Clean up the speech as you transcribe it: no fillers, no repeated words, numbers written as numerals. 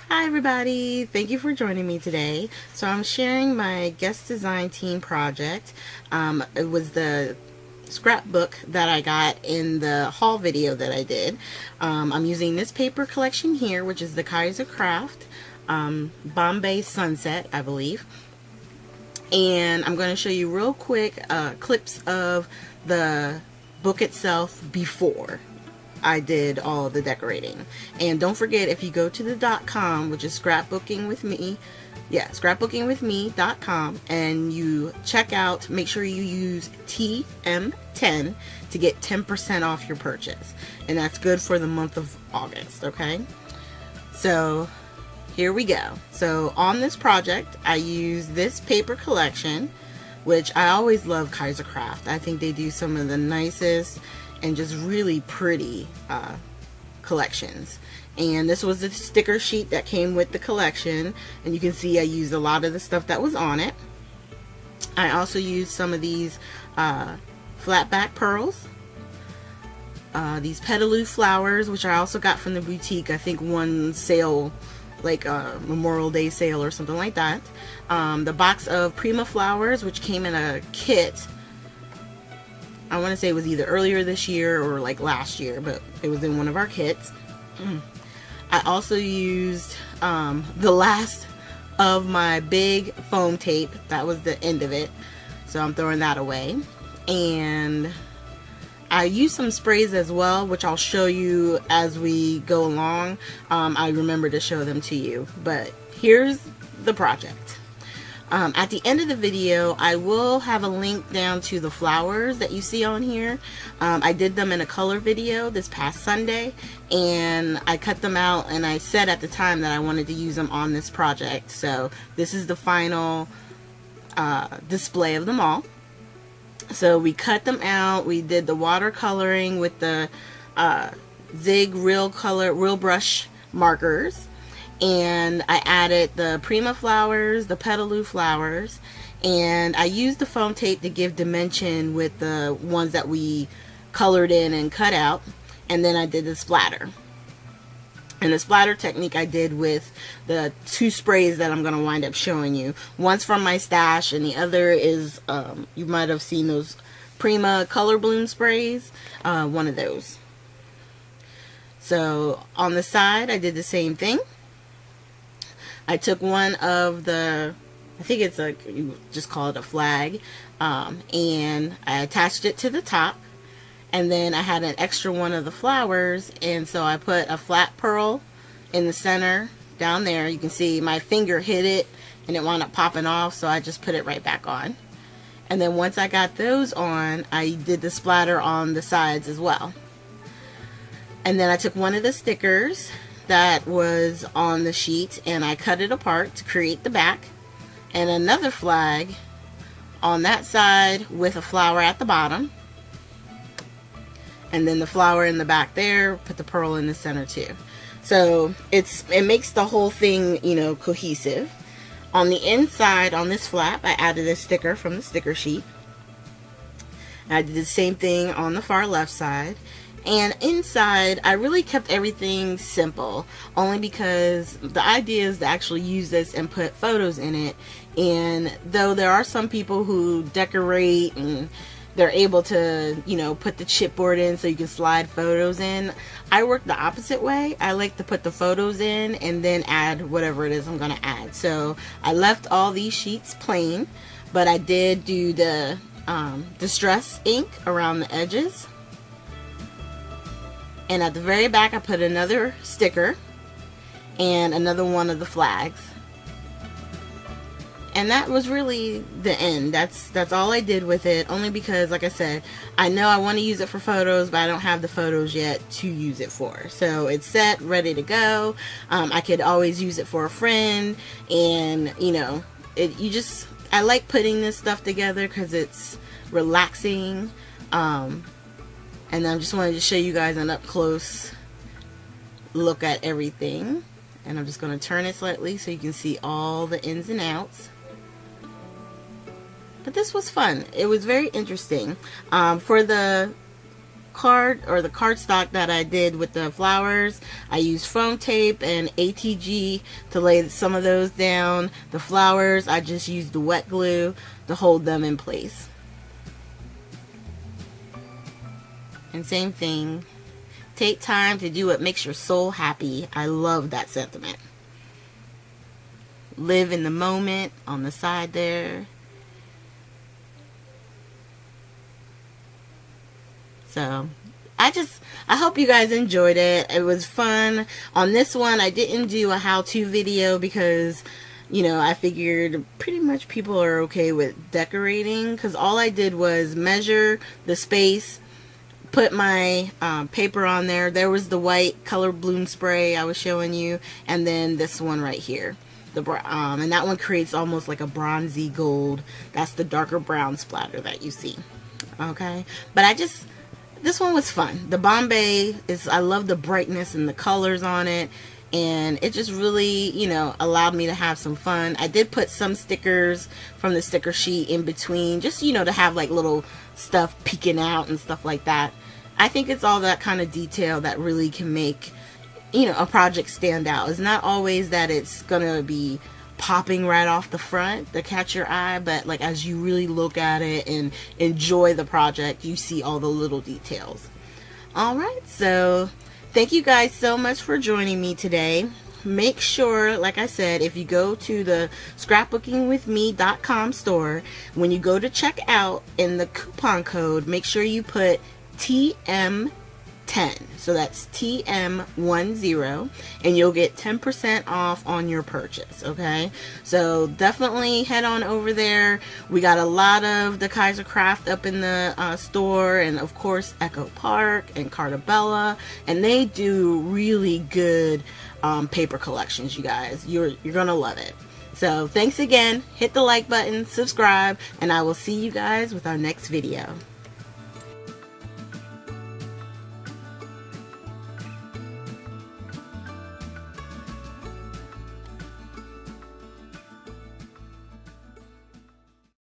Hi everybody, thank you for joining me today. So I'm sharing my guest design team project. It was the scrapbook that I got in the haul video that I did. I'm using this paper collection here, which is the Kaiser Craft Bombay Sunset, I believe. And I'm going to show you real quick clips of the book itself before I did all the decorating. And don't forget, if you go to the .com, which is scrapbooking with me, scrapbookingwithme.com, and you check out, make sure you use TM10 to get 10% off your purchase. And that's good for the month of August, okay? So here we go. So on this project, I use this paper collection, which I always love Kaiser Craft. I think they do some of the nicest and just really pretty collections. And this was the sticker sheet that came with the collection, and you can see I used a lot of the stuff that was on it. I also used some of these flat back pearls, these petaloo flowers, which I also got from the boutique. I think one sale, like a Memorial Day sale or something like that. The box of Prima flowers, which came in a kit. I want to say it was either earlier this year or like last year, but it was in one of our kits. I also used the last of my big foam tape. That was the end of it, so I'm throwing that away. And I used some sprays as well, which I'll show you as we go along. I remember to show them to you, but here's the project. At the end of the video, I will have a link down to the flowers that you see on here. I did them in a color video this past Sunday, and I cut them out, and I said at the time that I wanted to use them on this project. So this is the final display of them all. So we cut them out. We did the watercoloring with the Zig Real Brush markers. And I added the Prima flowers, the petaloo flowers, and I used the foam tape to give dimension with the ones that we colored in and cut out. And then I did the splatter. And the splatter technique I did with the two sprays that I'm going to wind up showing you. One's from my stash, and the other is, you might have seen those Prima color bloom sprays, one of those. So on the side, I did the same thing. I took one of the, I think it's like, you just call it a flag, and I attached it to the top, and then I had an extra one of the flowers, and so I put a flat pearl in the center down there. You can see my finger hit it and it wound up popping off, so I just put it right back on. And then once I got those on, I did the splatter on the sides as well. And then I took one of the stickers that was on the sheet and I cut it apart to create the back, and another flag on that side with a flower at the bottom, and then the flower in the back there, put the pearl in the center too. So it makes the whole thing, you know, cohesive. On the inside, on this flap, I added a sticker from the sticker sheet. I did the same thing on the far left side. And inside, I really kept everything simple, only because the idea is to actually use this and put photos in it. And though there are some people who decorate and they're able to, you know, put the chipboard in so you can slide photos in, I work the opposite way. I like to put the photos in and then add whatever it is I'm going to add. So I left all these sheets plain, but I did do the distress ink around the edges. And at the very back, I put another sticker and another one of the flags. And that was really the end. That's all I did with it, only because, like I said, I know I want to use it for photos, but I don't have the photos yet to use it for. So it's set, ready to go. I could always use it for a friend, and you know, I like putting this stuff together because it's relaxing. And I just wanted to show you guys an up-close look at everything. And I'm just going to turn it slightly so you can see all the ins and outs. But this was fun. It was very interesting. For the card or the cardstock that I did with the flowers, I used foam tape and ATG to lay some of those down. The flowers, I just used the wet glue to hold them in place. And same thing, take time to do what makes your soul happy. I love that sentiment. Live in the moment on the side there. So I hope you guys enjoyed it. It was fun. On this one, I didn't do a how-to video because, you know, I figured pretty much people are okay with decorating, because all I did was measure the space, put my paper on there. There was the white color bloom spray I was showing you, and then this one right here. And that one creates almost like a bronzy gold. That's the darker brown splatter that you see. Okay, but this one was fun. The Bombay I love the brightness and the colors on it, and it just really, you know, allowed me to have some fun. I did put some stickers from the sticker sheet in between, just, you know, to have like little stuff peeking out and stuff like that. I think it's all that kind of detail that really can make, you know, a project stand out. It's not always that it's gonna be popping right off the front to catch your eye, but like as you really look at it and enjoy the project, you see all the little details. Alright, so thank you guys so much for joining me today. Make sure, like I said, if you go to the scrapbookingwithme.com store, when you go to check out, in the coupon code, make sure you put TM10, so that's TM10, and you'll get 10% off on your purchase. Okay, so definitely head on over there. We got a lot of the Kaiser Craft up in the store, and of course Echo Park and Cartabella, and they do really good paper collections. You guys, you're gonna love it. So thanks again. Hit the like button, subscribe, and I will see you guys with our next video.